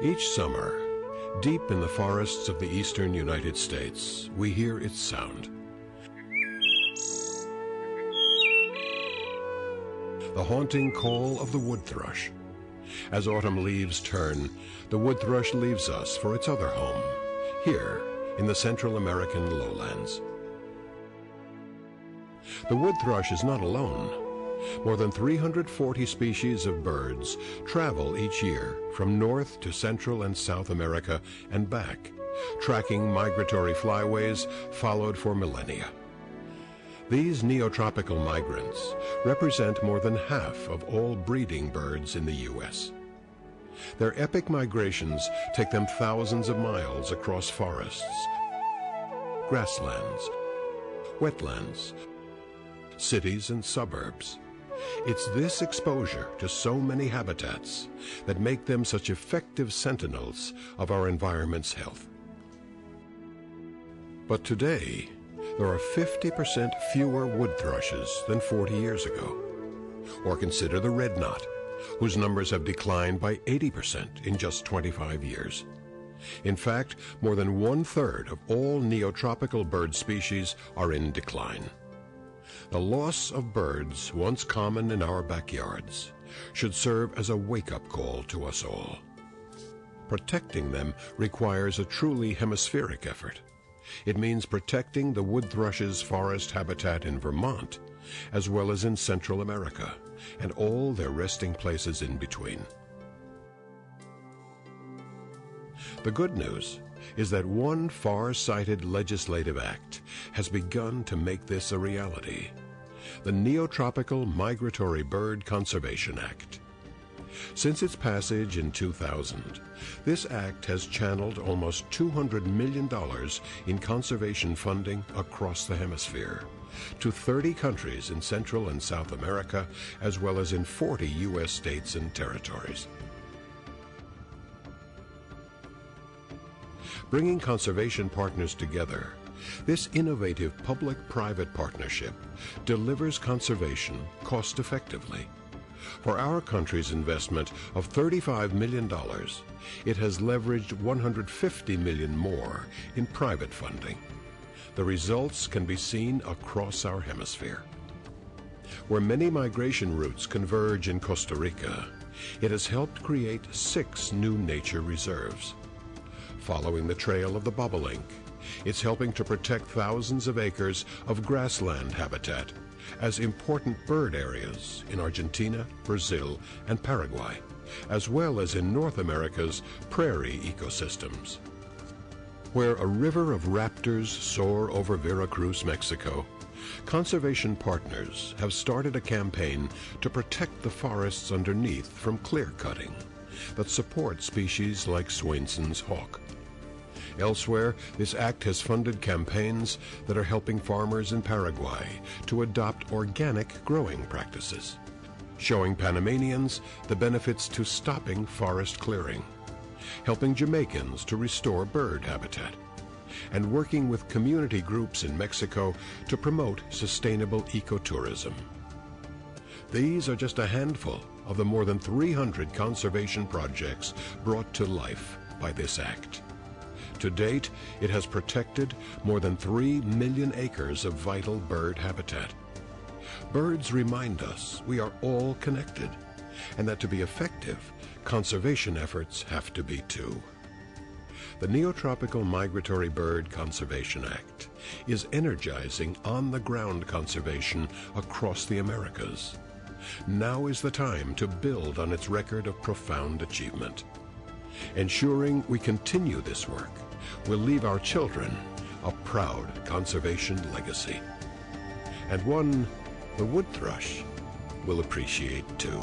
Each summer, deep in the forests of the eastern United States, we hear its sound. The haunting call of the wood thrush. As autumn leaves turn, the wood thrush leaves us for its other home, here in the Central American lowlands. The wood thrush is not alone. More than 340 species of birds travel each year from North to Central and South America and back, tracking migratory flyways followed for millennia. These neotropical migrants represent more than half of all breeding birds in the U.S. Their epic migrations take them thousands of miles across forests, grasslands, wetlands, cities and suburbs. It's this exposure to so many habitats that make them such effective sentinels of our environment's health. But today, there are 50% fewer wood thrushes than 40 years ago. Or consider the red knot, whose numbers have declined by 80% in just 25 years. In fact, more than 1/3 of all neotropical bird species are in decline. The loss of birds, once common in our backyards, should serve as a wake-up call to us all. Protecting them requires a truly hemispheric effort. It means protecting the wood thrush's forest habitat in Vermont, as well as in Central America, and all their resting places in between. The good news is that one far-sighted legislative act has begun to make this a reality: the Neotropical Migratory Bird Conservation Act. Since its passage in 2000, this act has channeled almost $200 million in conservation funding across the hemisphere to 30 countries in Central and South America, as well as in 40 U.S. states and territories. Bringing conservation partners together, this innovative public-private partnership delivers conservation cost-effectively. For our country's investment of $35 million, it has leveraged $150 million more in private funding. The results can be seen across our hemisphere. Where many migration routes converge in Costa Rica, it has helped create 6 new nature reserves. Following the trail of the bobolink, it's helping to protect thousands of acres of grassland habitat as important bird areas in Argentina, Brazil, and Paraguay, as well as in North America's prairie ecosystems. Where a river of raptors soar over Veracruz, Mexico, conservation partners have started a campaign to protect the forests underneath from clear-cutting that support species like Swainson's hawk. Elsewhere, this act has funded campaigns that are helping farmers in Paraguay to adopt organic growing practices, showing Panamanians the benefits to stopping forest clearing, helping Jamaicans to restore bird habitat, and working with community groups in Mexico to promote sustainable ecotourism. These are just a handful of the more than 300 conservation projects brought to life by this act. To date, it has protected more than 3 million acres of vital bird habitat. Birds remind us we are all connected, and that to be effective, conservation efforts have to be too. The Neotropical Migratory Bird Conservation Act is energizing on-the-ground conservation across the Americas. Now is the time to build on its record of profound achievement. Ensuring we continue this work will leave our children a proud conservation legacy, and one the wood thrush will appreciate too.